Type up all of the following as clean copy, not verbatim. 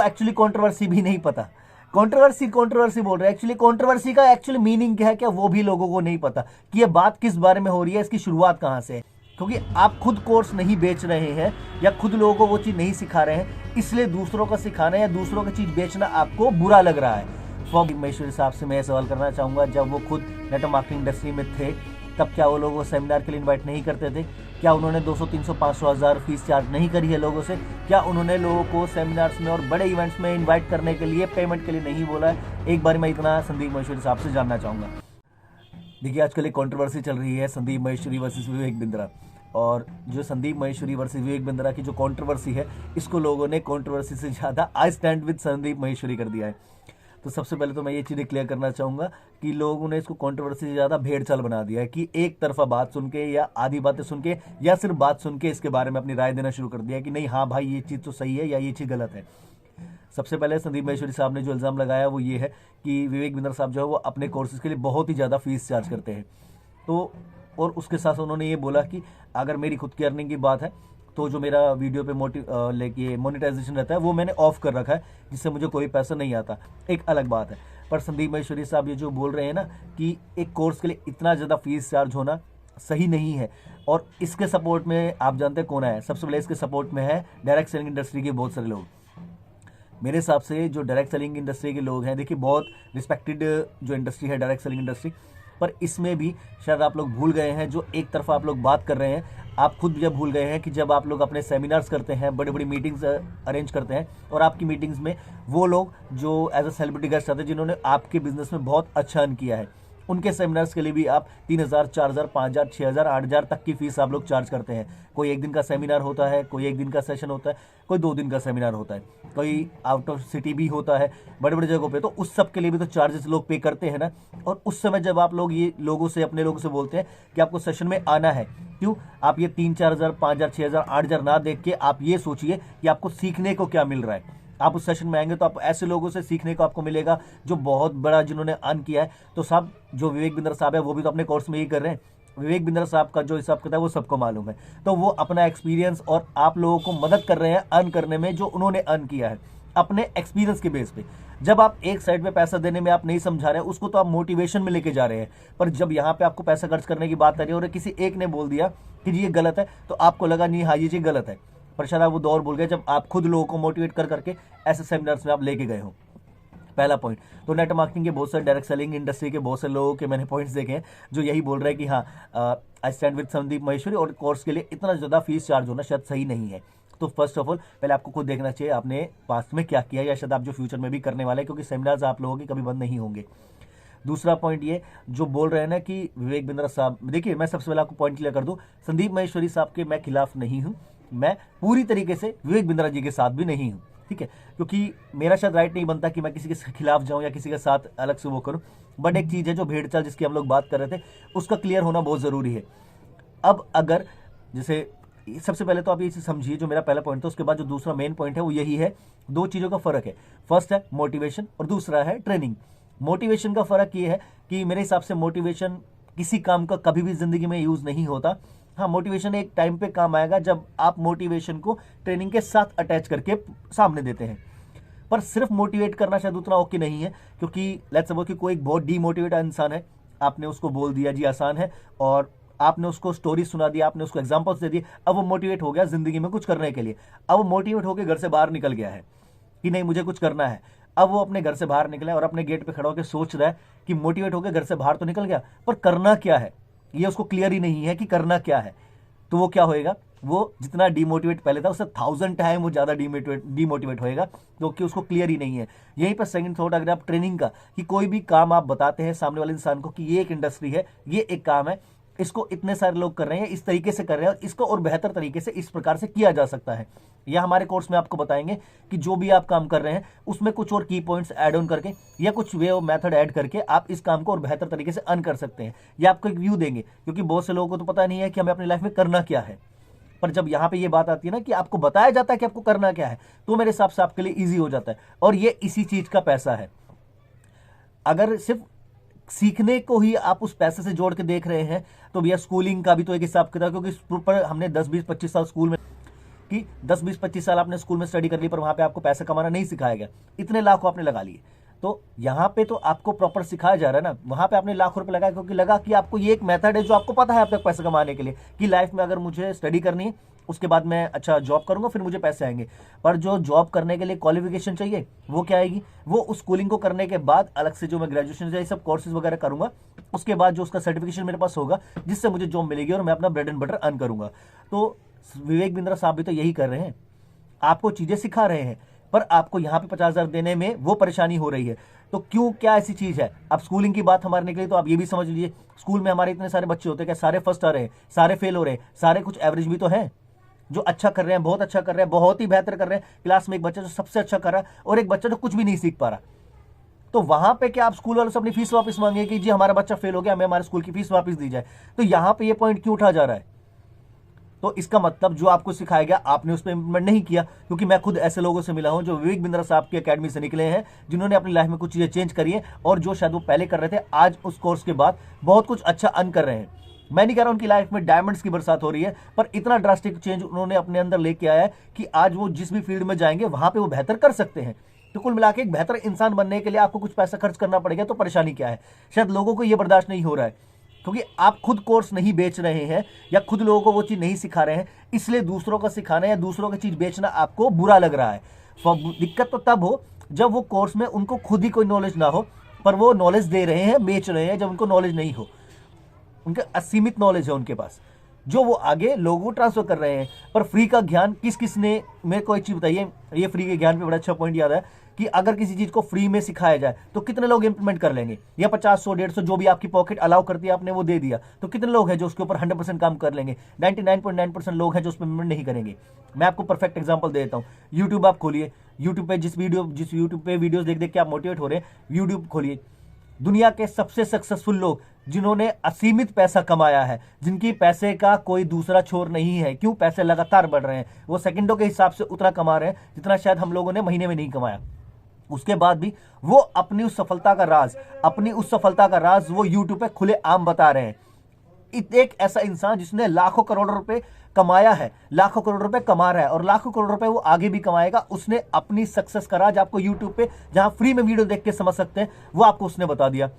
Actually controversy भी नहीं पता। कंट्रोवर्सी बोल रहे हैं, एक्चुअली कंट्रोवर्सी का एक्चुअली मीनिंग क्या है, क्या वो भी लोगों को नहीं पता कि ये बात किस बारे में हो रही है, इसकी शुरुआत कहां से है। क्योंकि आप खुद कोर्स नहीं बेच रहे हैं या खुद लोगों को वो चीज़ नहीं सिखा रहे हैं, इसलिए दूसरों का सिखाना या दूसरों की चीज़ बेचना आपको बुरा लग रहा है। महेश्वरी साहब से मैं सवाल करना चाहूँगा, जब वो खुद नेटवर्क मार्केटिंग इंडस्ट्री में थे तब क्या वो लोगों सेमिनार के लिए इन्वाइट नहीं करते थे? क्या उन्होंने 200, 300, 500, 1000 फीस चार्ज नहीं करी है लोगों से? क्या उन्होंने लोगों को सेमिनार्स में और बड़े इवेंट्स में इन्वाइट करने के लिए पेमेंट के लिए नहीं बोला है? एक बार मैं इतना संदीप महेश्वरी साहब से जानना चाहूँगा। देखिए, आजकल एक कंट्रोवर्सी चल रही है संदीप महेश्वरी वर्सेस विवेक बिंद्रा, और जो संदीप महेश्वरी वर्सेस विवेक बिंद्रा की जो कंट्रोवर्सी है, इसको लोगों ने कंट्रोवर्सी से ज़्यादा I stand with Sandeep Maheshwari कर दिया है। तो सबसे पहले तो मैं ये चीज़ें क्लियर करना चाहूँगा कि लोगों ने इसको कंट्रोवर्सी से ज़्यादा भेड़ चाल बना दिया है कि एक तरफा बात सुन के या आधी बातें सुन के या सिर्फ बात सुन के इसके बारे में अपनी राय देना शुरू कर दिया कि नहीं, हाँ भाई, ये चीज़ तो सही है या ये चीज़ गलत है। सबसे पहले संदीप महेश्वरी साहब ने जो इल्ज़ाम लगाया वो ये है कि विवेक बिंद्रा साहब जो है वो अपने कोर्सेज के लिए बहुत ही ज़्यादा फीस चार्ज करते हैं। तो और उसके साथ उन्होंने ये बोला कि अगर मेरी खुद की अर्निंग की बात है तो जो मेरा वीडियो पे मोनेटाइजेशन रहता है वो मैंने ऑफ कर रखा है, जिससे मुझे कोई पैसा नहीं आता। एक अलग बात है। पर संदीप महेश्वरी साहब ये जो बोल रहे हैं ना कि एक कोर्स के लिए इतना ज़्यादा फीस चार्ज होना सही नहीं है, और इसके सपोर्ट में आप जानते हैं कौन है? सबसे पहले इसके सपोर्ट में है डायरेक्ट सेलिंग इंडस्ट्री के बहुत सारे लोग। मेरे हिसाब से जो डायरेक्ट सेलिंग इंडस्ट्री के लोग हैं, देखिए बहुत रिस्पेक्टेड जो इंडस्ट्री है डायरेक्ट सेलिंग इंडस्ट्री, पर इसमें भी शायद आप लोग भूल गए हैं, जो एक तरफा आप लोग बात कर रहे हैं, आप खुद जब भूल गए हैं कि जब आप लोग अपने सेमिनार्स करते हैं, बड़ी बड़ी मीटिंग्स अरेंज करते हैं, और आपकी मीटिंग्स में वो लोग जो एज अ सेलिब्रिटी गेस्ट आते हैं जिन्होंने आपके बिजनेस में बहुत अच्छा अर्न किया है, उनके सेमिनार्स के लिए भी आप 3000, 4000, 5000, 6000, 8000 तक की फीस आप लोग चार्ज करते हैं। कोई एक दिन का सेमिनार होता है, कोई एक दिन का सेशन होता है, कोई 2 दिन का सेमिनार होता है, कोई आउट ऑफ सिटी भी होता है, बड़े बड़े जगहों पे, तो उस सब के लिए भी तो चार्जेस लोग पे करते हैं ना। और उस समय जब आप लोग ये लोगों से, अपने लोगों से बोलते हैं कि आपको सेशन में आना है, क्यों आप ये 3-4 हजार, 5,000, 6,000, 8,000 ना देख के आप ये सोचिए कि आपको सीखने को क्या मिल रहा है। आप उस सेशन में आएंगे तो आप ऐसे लोगों से सीखने को आपको मिलेगा जो बहुत बड़ा, जिन्होंने अर्न किया है। तो साहब, जो विवेक बिंद्रा साहब है वो भी तो अपने कोर्स में यही कर रहे हैं। विवेक बिंद्रा साहब का जो हिसाब किताब है वो सबको मालूम है। तो वो अपना एक्सपीरियंस और आप लोगों को मदद कर रहे हैं अर्न करने में, जो उन्होंने अर्न किया है अपने एक्सपीरियंस के बेस पे। जब आप एक साइड पे पैसा देने में आप नहीं समझा रहे हैं, उसको तो आप मोटिवेशन में लेके जा रहे हैं, पर जब यहाँ पे आपको पैसा खर्च करने की बात आ रही है और किसी एक ने बोल दिया कि जी ये गलत है, तो आपको लगा नहीं, हाँ ये चीज गलत है। पर शायद आप वो दौर भूल गए जब आप खुद लोगों को मोटिवेट कर करके ऐसे सेमिनार्स में आप लेके गए हो। पहला पॉइंट तो नेटवर्क मार्केटिंग के बहुत सारे, डायरेक्ट सेलिंग इंडस्ट्री के बहुत सारे लोगों के मैंने पॉइंट्स देखे हैं जो यही बोल रहे हैं कि हाँ, I stand with Sandeep Maheshwari, और कोर्स के लिए इतना ज़्यादा फीस चार्ज होना शायद सही नहीं है। तो फर्स्ट ऑफ ऑल पहले आपको खुद देखना चाहिए आपने पास्ट में क्या किया, या शायद आप जो फ्यूचर में भी करने वाले हैं, क्योंकि सेमिनार्स आप लोगों के कभी बंद नहीं होंगे। दूसरा पॉइंट ये जो बोल रहे हैं ना कि विवेक बिंद्रा साहब, देखिए मैं सबसे पहले आपको पॉइंट क्लियर कर दूं, संदीप महेश्वरी साहब के मैं खिलाफ नहीं हूं, मैं पूरी तरीके से विवेक बिंद्रा जी के साथ भी नहीं हूं, ठीक है? क्योंकि मेरा शायद राइट नहीं बनता कि मैं किसी के खिलाफ जाऊं या किसी के साथ अलग से वो करूं, बट एक चीज़ है जो भेड़ चाल जिसकी हम लोग बात कर रहे थे, उसका क्लियर होना बहुत ज़रूरी है। अब अगर जैसे सबसे पहले तो आप ये चीज़ समझिए, जो मेरा पहला पॉइंट था, उसके बाद जो दूसरा मेन पॉइंट है वो यही है, दो चीज़ों का फर्क है। फर्स्ट है मोटिवेशन और दूसरा है ट्रेनिंग। मोटिवेशन का फर्क ये है कि मेरे हिसाब से मोटिवेशन किसी काम का कभी भी जिंदगी में यूज नहीं होता। हाँ, मोटिवेशन एक टाइम पे काम आएगा जब आप मोटिवेशन को ट्रेनिंग के साथ अटैच करके सामने देते हैं। पर सिर्फ मोटिवेट करना शायद उतना ओके नहीं है, क्योंकि लेट्स सपोज कि कोई एक बहुत डीमोटिवेटेड इंसान है, आपने उसको बोल दिया जी आसान है, और आपने उसको स्टोरी सुना दिया, आपने उसको एग्जांपल्स दे दिए, अब वो मोटिवेट हो गया जिंदगी में कुछ करने के लिए। अब वो मोटिवेट होकर घर से बाहर निकल गया है कि नहीं मुझे कुछ करना है। अब वो अपने घर से बाहर निकला है और अपने गेट पे खड़ा होकर सोच रहा है कि मोटिवेट होकर घर से बाहर तो निकल गया, पर करना क्या है ये उसको क्लियर ही नहीं है कि करना क्या है। तो वो क्या होएगा, वो जितना डीमोटिवेट पहले था उससे 1000 टाइम वो ज़्यादा डीमोटिवेट होएगा, क्योंकि उसको क्लियर ही नहीं है। यहीं पर सेकंड थॉट अगर आप ट्रेनिंग का, कि कोई भी काम आप बताते हैं सामने वाले इंसान को कि ये एक इंडस्ट्री है, ये एक काम है, इसको इतने सारे लोग कर रहे हैं, इस तरीके से कर रहे हैं, और इसको और बेहतर तरीके से इस प्रकार से किया जा सकता है। या हमारे कोर्स में आपको बताएंगे कि जो भी आप काम कर रहे हैं उसमें कुछ और की पॉइंट्स ऐड ऑन करके या कुछ वे और मेथड ऐड करके आप इस काम को और बेहतर तरीके से अर्न कर सकते हैं। या आपको एक व्यू देंगे, क्योंकि बहुत से लोगों को तो पता नहीं है कि हमें अपनी लाइफ में करना क्या है। पर जब यहाँ पे ये बात आती है ना कि आपको बताया जाता है कि आपको करना क्या है, तो मेरे हिसाब से आपके लिए ईजी हो जाता है। और ये इसी चीज का पैसा है। अगर सिर्फ सीखने को ही आप उस पैसे से जोड़ के देख रहे हैं तो भैया स्कूलिंग का भी तो एक हिसाब किताब, क्योंकि पर हमने 10, 20, 25 साल स्कूल में कि 10 20 25 साल आपने स्कूल में स्टडी कर ली, पर वहां पे आपको पैसा कमाना नहीं सिखाया गया, इतने लाखों आपने लगा लिए। तो यहाँ पे तो आपको प्रॉपर सिखाया जा रहा है ना, वहां पे आपने लाखों रुपए लगाए क्योंकि लगा कि आपको ये एक मेथड है जो आपको पता है आप तक पैसा कमाने के लिए, कि लाइफ में अगर मुझे स्टडी करनी है उसके बाद मैं अच्छा जॉब करूंगा फिर मुझे पैसे आएंगे। पर जो जॉब करने के लिए क्वालिफिकेशन चाहिए वो क्या आएगी, वो उस स्कूलिंग को करने के बाद अलग से जो मैं ग्रेजुएशन ये सब कोर्सेज वगैरह करूंगा, उसके बाद जो उसका सर्टिफिकेशन मेरे पास होगा जिससे मुझे जॉब मिलेगी और मैं अपना ब्रेड एंड बटर अर्न करूंगा। तो विवेक बिंद्रा साहब भी तो यही कर रहे हैं, आपको चीजें सिखा रहे हैं, पर आपको यहाँ पे 50,000 देने में वो परेशानी हो रही है। तो क्यों, क्या ऐसी चीज है? अब स्कूलिंग की बात हमारे निकली तो आप ये भी समझ लीजिए, स्कूल में हमारे इतने सारे बच्चे होते हैं, क्या सारे फर्स्ट आ रहे हैं, सारे फेल हो रहे हैं, सारे कुछ एवरेज भी तो हैं, जो अच्छा कर रहे हैं, बहुत अच्छा कर रहे हैं, बहुत ही बेहतर कर रहे हैं। क्लास में एक बच्चा जो सबसे अच्छा कर रहा है और एक बच्चा जो कुछ भी नहीं सीख पा रहा, तो वहां पे क्या आप स्कूल वालों से अपनी फीस वापस मांगे कि जी हमारा बच्चा फेल हो गया, हमें हमारे स्कूल की फीस वापस दी जाए? तो यहां पे ये पॉइंट क्यों उठा जा रहा है? तो इसका मतलब जो आपको सिखाया गया आपने उस पर इंप्लीमेंट नहीं किया। क्योंकि मैं खुद ऐसे लोगों से मिला हूं जो विवेक बिंद्रा साहब की अकेडमी से निकले हैं, जिन्होंने अपनी लाइफ में कुछ चीजें चेंज करी है, और जो शायद वो पहले कर रहे थे आज उस कोर्स के बाद बहुत कुछ अच्छा अर्न कर रहे हैं। मैं नहीं कह रहा उनकी लाइफ में डायमंड्स की बरसात हो रही है, पर इतना ड्रास्टिक चेंज उन्होंने अपने अंदर लेके आया है कि आज वो जिस भी फील्ड में जाएंगे वहां पे वो बेहतर कर सकते हैं। तो कुल मिला के एक बेहतर इंसान बनने के लिए आपको कुछ पैसा खर्च करना पड़ेगा, तो परेशानी क्या है? शायद लोगों को ये बर्दाश्त नहीं हो रहा है क्योंकि आप खुद कोर्स नहीं बेच रहे हैं या खुद लोगों को वो चीज नहीं सिखा रहे हैं, इसलिए दूसरों का सिखाना या दूसरों की चीज बेचना आपको बुरा लग रहा है। दिक्कत तो तब हो जब वो कोर्स में उनको खुद ही कोई नॉलेज ना हो, पर वो नॉलेज दे रहे हैं, बेच रहे हैं, जब उनको नॉलेज नहीं हो, उनके असीमित नॉलेज है उनके पास जो वो आगे लोगों को ट्रांसफर कर रहे हैं। पर फ्री का ज्ञान किस किस ने, मेरे को एक चीज बताइए, ये फ्री के ज्ञान पे बड़ा अच्छा पॉइंट याद है कि अगर किसी चीज को फ्री में सिखाया जाए तो कितने लोग इंप्लीमेंट कर लेंगे? या 50 100 150 जो भी आपकी पॉकेट अलाउ करती है आपने वो दे दिया, तो कितने लोग हैं जो उसके ऊपर 100% काम कर लेंगे? 99.9% लोग हैं जो उसमें इंप्लीमेंट नहीं करेंगे। मैं आपको परफेक्ट एग्जांपल दे देता हूँ। यूट्यूब आप खोलिए, यूट्यूब पे जिस यूट्यूब पे वीडियोस देख देख के आप मोटिवेट हो रहे हैं, यूट्यूब खोलिए, दुनिया के सबसे सक्सेसफुल लोग जिन्होंने असीमित पैसा कमाया है, जिनकी पैसे का कोई दूसरा छोर नहीं है, क्यों? पैसे लगातार बढ़ रहे हैं, वो सेकंडों के हिसाब से उतना कमा रहे हैं जितना शायद हम लोगों ने महीने में नहीं कमाया। उसके बाद भी वो अपनी उस सफलता का राज वो यूट्यूब पे खुले आम बता रहे हैं। एक ऐसा इंसान जिसने लाखों करोड़ रुपए कमाया है, लाखों करोड़ रुपए कमा रहा है और लाखों करोड़ रुपए वो आगे भी कमाएगा, उसने अपनी सक्सेस का राज आपको यूट्यूब पे, जहां फ्री में वीडियो देख के समझ सकते हैं, वो आपको उसने बता दिया।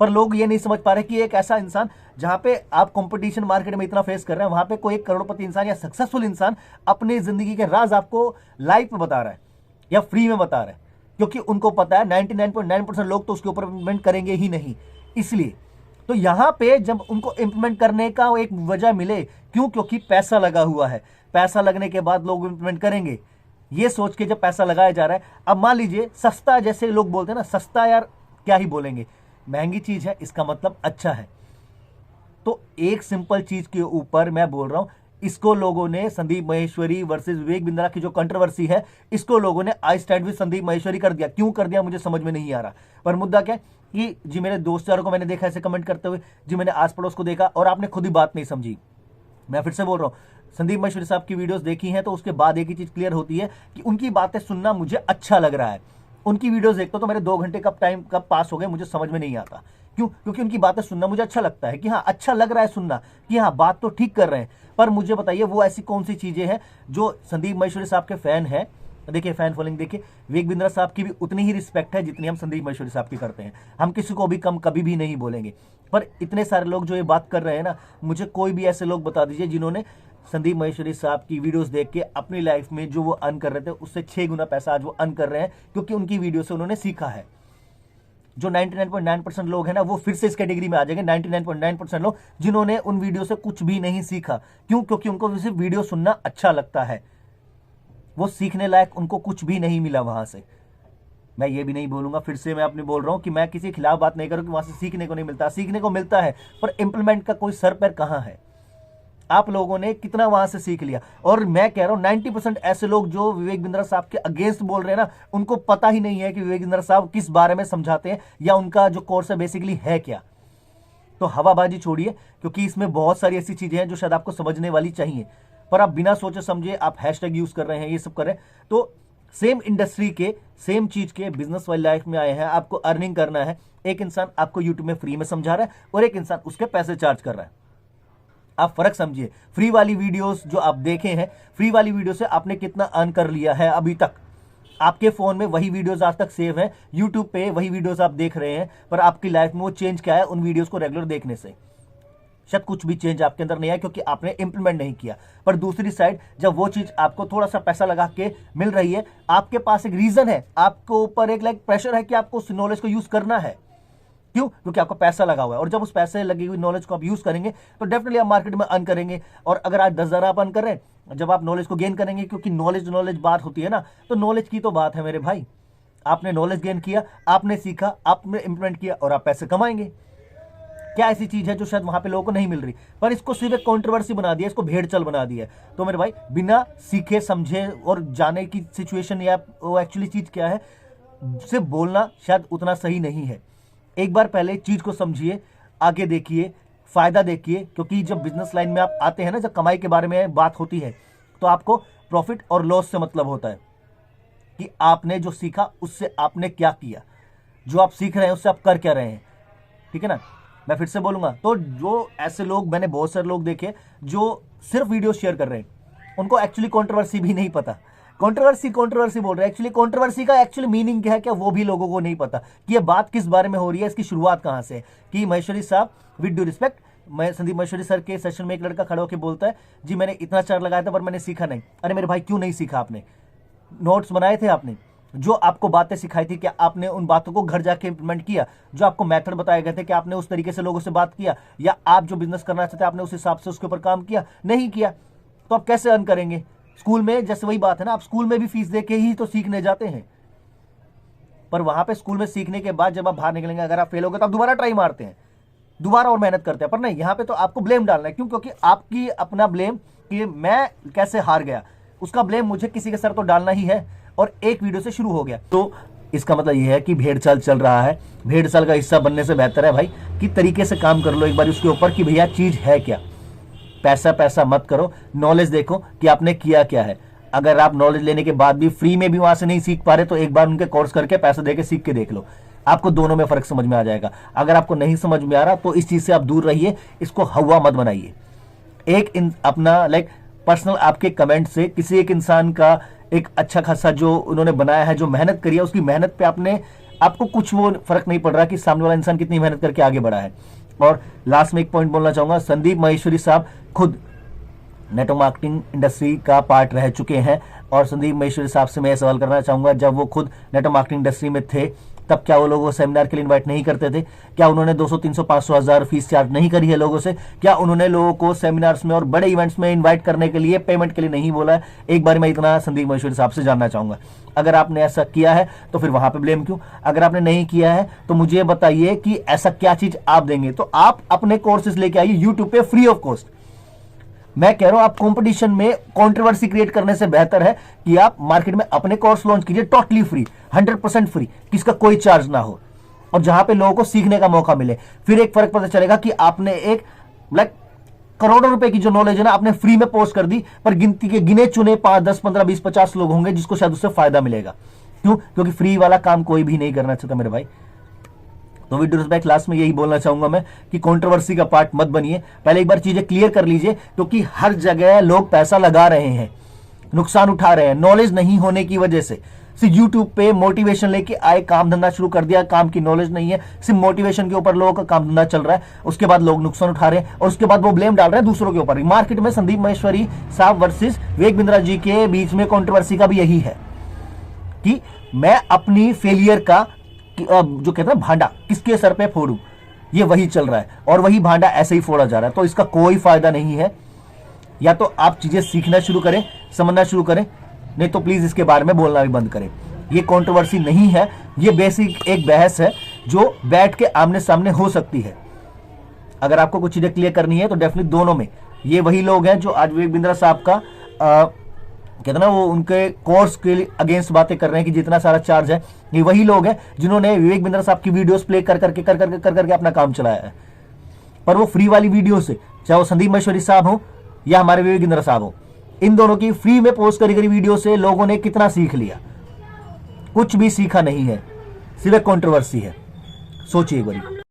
पर लोग ये नहीं समझ पा रहे कि एक ऐसा इंसान जहां पे आप कंपटीशन मार्केट में इतना फेस कर रहे हैं, वहां पे कोई एक करोड़पति इंसान या सक्सेसफुल इंसान अपनी जिंदगी के राज आपको लाइव में बता रहा है या फ्री में बता रहा है, क्योंकि उनको पता है 99.9% लोग तो उसके ऊपर इम्प्लीमेंट करेंगे ही नहीं। इसलिए तो यहां पे जब उनको इंप्लीमेंट करने का एक वजह मिले, क्यों? क्योंकि पैसा लगा हुआ है, पैसा लगने के बाद लोग इंप्लीमेंट करेंगे, ये सोच के जब पैसा लगाया जा रहा है। अब मान लीजिए सस्ता, जैसे लोग बोलते हैं ना, सस्ता यार क्या ही बोलेंगे, महंगी चीज है, इसका मतलब अच्छा है। तो एक सिंपल चीज के ऊपर मैं बोल रहा हूं, इसको लोगों ने संदीप महेश्वरी वर्सेस विवेक बिंद्रा की जो कंट्रोवर्सी है, इसको लोगों ने I stand with Sandeep Maheshwari कर दिया। क्यों कर दिया मुझे समझ में नहीं आ रहा, पर मुद्दा क्या है कि जी मेरे दोस्त यारों को मैंने देखा ऐसे कमेंट करते हुए, जी मैंने आस पड़ोस को देखा और आपने खुद ही बात नहीं समझी। मैं फिर से बोल रहा हूं, संदीप महेश्वरी साहब की वीडियोस देखी हैं तो उसके बाद एक ही चीज क्लियर होती है कि उनकी बातें सुनना मुझे अच्छा लग रहा है। उनकी वीडियोस देखता हूं तो मेरे 2 घंटे कब पास हो गए मुझे समझ में नहीं आता। क्यों? क्योंकि उनकी बातें सुनना मुझे अच्छा लगता है कि हाँ, अच्छा लग रहा है सुनना कि हाँ, बात तो ठीक कर रहे हैं। पर मुझे बताइए वो ऐसी कौन सी चीजें हैं जो संदीप महेश्वरी साहब के फैन हैं, देखिए फैन फॉलोइंग देखिए, विवेक बिंद्रा साहब की भी उतनी ही रिस्पेक्ट है जितनी हम संदीप महेश्वरी साहब की करते हैं। हम किसी को भी कम कभी भी नहीं बोलेंगे। पर इतने सारे लोग जो ये बात कर रहे हैं ना, मुझे कोई भी ऐसे लोग बता दीजिए जिन्होंने संदीप महेश्वरी साहब की वीडियोस देख के अपनी लाइफ में जो वो अर्न कर रहे थे उससे 6 गुना पैसा आज वो अर्न कर रहे हैं, क्योंकि उनकी वीडियो से उन्होंने सीखा है। जो 99.9% लोग हैं ना, वो फिर से इस कैटेगरी में आ जाएंगे, 99.9% लोग जिन्होंने उन वीडियो से कुछ भी नहीं सीखा। क्यों? क्योंकि उनको सिर्फ वीडियो सुनना अच्छा लगता है, वो सीखने लायक उनको कुछ भी नहीं मिला वहां से। मैं ये भी नहीं बोलूंगा, फिर से मैं अपने बोल रहा हूं कि मैं किसी के खिलाफ बात नहीं करूं कि वहां से सीखने को नहीं मिलता, सीखने को मिलता है, पर इंप्लीमेंट का कोई सर पैर कहां है? आप लोगों ने कितना वहां से सीख लिया? और मैं कह रहा हूं 90% ऐसे लोग जो विवेक बिंद्रा साहब के अगेंस्ट बोल रहे हैं ना, उनको पता ही नहीं है कि विवेक बिंद्रा साहब किस बारे में समझाते हैं या उनका जो कोर्स है बेसिकली है क्या। तो हवाबाजी छोड़िए, क्योंकि इसमें बहुत सारी ऐसी चीजें हैं जो शायद आपको समझने वाली चाहिए, पर आप बिना सोचे समझे आप हैशटैग यूज कर रहे हैं, ये सब कर रहे हैं। तो सेम इंडस्ट्री के, सेम चीज के बिजनेस वाली लाइफ में आए हैं, आपको अर्निंग करना है। एक इंसान आपको यूट्यूब में फ्री में समझा रहा है और एक इंसान उसके पैसे चार्ज कर रहा है। आप फर्क समझिए। फ्री वाली वीडियोस जो आप देखे हैं, फ्री वाली वीडियो से आपने कितना अर्न कर लिया है अभी तक। आपके फोन में वही वीडियोस आज तक सेव है, यूट्यूब पे वही वीडियोस आप देख रहे हैं, पर आपकी लाइफ में वो चेंज क्या है उन वीडियोस को रेगुलर देखने से? शायद कुछ भी चेंज आपके अंदर नहीं आया, क्योंकि आपने इंप्लीमेंट नहीं किया। पर दूसरी साइड, जब वो चीज आपको थोड़ा सा पैसा लगा के मिल रही है, आपके पास एक रीजन है, आपको ऊपर एक लाइक प्रेशर है कि आपको उस नॉलेज को यूज करना है। क्यों? क्योंकि आपका पैसा लगा हुआ है, और जब उस पैसे लगी हुई नॉलेज को आप यूज करेंगे तो डेफिनेटली आप मार्केट में अर्न करेंगे। और अगर आज 10,000 आप अर्न कर रहे हैं, जब आप नॉलेज को गेन करेंगे, क्योंकि नॉलेज बात होती है ना, तो नॉलेज की तो बात है मेरे भाई। आपने नॉलेज गेन किया, आपने सीखा, आपने इंप्लीमेंट किया, और आप पैसे कमाएंगे। क्या ऐसी चीज है जो शायद वहां पे लोगों को नहीं मिल रही, पर इसको सिर्फ एक कंट्रोवर्सी बना दिया, इसको भेड़ चल बना दिया। तो मेरे भाई, बिना सीखे समझे और जाने की सिचुएशन या वो एक्चुअली चीज क्या है, सिर्फ बोलना शायद उतना सही नहीं है। एक बार पहले चीज को समझिए, आगे देखिए, फायदा देखिए। क्योंकि जब बिजनेस लाइन में आप आते हैं ना, जब कमाई के बारे में बात होती है, तो आपको प्रॉफिट और लॉस से मतलब होता है कि आपने जो सीखा उससे आपने क्या किया, जो आप सीख रहे हैं उससे आप कर क्या रहे हैं। ठीक है ना? मैं फिर से बोलूंगा, तो जो ऐसे लोग, मैंने बहुत सारे लोग देखे जो सिर्फ वीडियो शेयर कर रहे हैं, उनको एक्चुअली कंट्रोवर्सी भी नहीं पता। कंट्रोवर्सी बोल रहे हैं, एक्चुअली कंट्रोवर्सी का एक्चुअली मीनिंग क्या है, क्या वो भी लोगों को नहीं पता कि ये बात किस बारे में हो रही है, इसकी शुरुआत कहां से है। कि महेश्वरी साहब, विद ड्यू रिस्पेक्ट, मैं संदीप महेश्वरी सर के सेशन में एक लड़का खड़ा होकर बोलता है, जी मैंने इतना चार्ज लगाया था पर मैंने सीखा नहीं। अरे मेरे भाई, क्यों नहीं सीखा? आपने नोट्स बनाए थे, आपने जो आपको बातें सिखाई थी, क्या आपने उन बातों को घर जाके इंप्लीमेंट किया? जो आपको मेथड बताए गए थे, क्या आपने उस तरीके से लोगों से बात किया? या आप जो बिजनेस करना चाहते आपने उस हिसाब से उसके ऊपर काम किया? नहीं किया, तो आप कैसे अर्न करेंगे? स्कूल में जैसे वही बात है ना, आप स्कूल में भी फीस दे के ही तो सीखने जाते हैं, पर वहां पे स्कूल में सीखने के बाद जब आप बाहर निकलेंगे, अगर आप फेल हो गए तो आप दोबारा ट्राई मारते हैं, दोबारा और मेहनत करते हैं। पर नहीं, यहाँ पे तो आपको ब्लेम डालना है। क्यों? क्योंकि आपकी अपना ब्लेम कि मैं कैसे हार गया, उसका ब्लेम मुझे किसी के सर तो डालना ही है, और एक वीडियो से शुरू हो गया। तो इसका मतलब यह है कि भेड़ चाल चल रहा है। भेड़ चाल का हिस्सा बनने से बेहतर है भाई कि तरीके से काम कर लो एक बार उसके ऊपर, कि भैया चीज है क्या। पैसा मत करो, नॉलेज देखो कि आपने किया क्या है। अगर आप नॉलेज लेने के बाद भी फ्री में भी वहां से नहीं सीख पा रहे, तो एक बार उनके कोर्स करके पैसा देके सीख के देख लो, आपको दोनों में फर्क समझ में आ जाएगा। अगर आपको नहीं समझ में आ रहा तो इस चीज से आप दूर रहिए, इसको हवा मत बनाइए। अपना लाइक पर्सनल आपके कमेंट से किसी एक इंसान का एक अच्छा खासा जो उन्होंने बनाया है, जो मेहनत करी है, उसकी मेहनत पे आपको कुछ वो फर्क नहीं पड़ रहा कि सामने वाला इंसान कितनी मेहनत करके आगे बढ़ा है। और लास्ट में एक पॉइंट बोलना चाहूंगा, संदीप महेश्वरी साहब खुद नेटवर्क मार्केटिंग इंडस्ट्री का पार्ट रह चुके हैं, और संदीप महेश्वरी साहब से मैं सवाल करना चाहूंगा, जब वो खुद नेटवर्क मार्केटिंग इंडस्ट्री में थे, तब क्या वो लोगों को सेमिनार के लिए इनवाइट नहीं करते थे? क्या उन्होंने 200, 300, 500, 1000 फीस चार्ज नहीं करी है लोगों से? क्या उन्होंने लोगों को सेमिनार्स में और बड़े इवेंट्स में इनवाइट करने के लिए पेमेंट के लिए नहीं बोला है? एक बार मैं इतना संदीप महेश्वरी साहब से जानना चाहूंगा। अगर आपने ऐसा किया है तो फिर वहां पे ब्लेम क्यों? अगर आपने नहीं किया है तो मुझे बताइए कि ऐसा क्या चीज आप देंगे। तो आप अपने कोर्सेज लेके आइए यूट्यूब पे फ्री ऑफ कॉस्ट। मैं कह रहा हूं, आप कंपटीशन में कंट्रोवर्सी क्रिएट करने से बेहतर है कि आप मार्केट में अपने कोर्स लॉन्च कीजिए, टोटली फ्री, 100% फ्री, किसका कोई चार्ज ना हो, और जहां पे लोगों को सीखने का मौका मिले। फिर एक फर्क पता चलेगा कि आपने एक लाइक करोड़ों रुपए की जो नॉलेज है ना, आपने फ्री में पोस्ट कर दी, पर गिनती के गिने चुने 5, 10, 15, 20, 50 लोग होंगे जिसको शायद उससे फायदा मिलेगा। क्यों? क्योंकि फ्री वाला काम कोई भी नहीं करना चाहता मेरे भाई। तो वीडियो बैक लास्ट में यही बोलना चाहूंगा मैं कि कंट्रोवर्सी का पार्ट मत बनिए, पहले एक बार चीजें क्लियर कर लीजिए, क्योंकि हर जगह लोग पैसा लगा रहे हैं, नुकसान उठा रहे हैं नॉलेज नहीं होने की वजह से। सिर्फ यूट्यूब पे मोटिवेशन लेके आए, काम धंधा शुरू कर दिया, काम की नॉलेज नहीं है, सिर्फ मोटिवेशन के ऊपर लोगों का काम धंधा चल रहा है, उसके बाद लोग नुकसान उठा रहे हैं, और उसके बाद वो ब्लेम डाल रहे हैं दूसरों के ऊपर। मार्केट में संदीप महेश्वरी साहब वर्सेस विवेक बिंद्रा जी के बीच में कंट्रोवर्सी का भी यही है कि मैं अपनी फेलियर का जो कहते हैं भांडा किसके सर पे फोड़ूं, ये वही चल रहा है, और वही भांडा ऐसे ही फोड़ा जा रहा है। तो इसका कोई फायदा नहीं है। या तो आप चीजें सीखना शुरू करें, समझना शुरू करें, नहीं तो प्लीज इसके बारे में बोलना भी बंद करें। ये कंट्रोवर्सी नहीं है, ये बेसिक एक बहस है जो बैठ के आमने सामने हो सकती है। अगर आपको कुछ चीजें क्लियर करनी है तो डेफिनेटली दोनों में ये वही लोग हैं जो आज विवेक बिंद्रा साहब का कहते ना, वो उनके कोर्स के अगेंस्ट बातें कर रहे हैं कि जितना सारा चार्ज है, ये वही लोग हैं जिन्होंने विवेक बिंद्रा साहब की वीडियोस प्ले कर करके अपना काम चलाया है। पर वो फ्री वाली वीडियो से, चाहे वो संदीप महेश्वरी साहब हो या हमारे विवेक बिंद्रा साहब हो, इन दोनों की फ्री में पोस्ट करी वीडियो से लोगों ने कितना सीख लिया? कुछ भी सीखा नहीं है, सिर्फ कंट्रोवर्सी है। सोचिए एक बारी।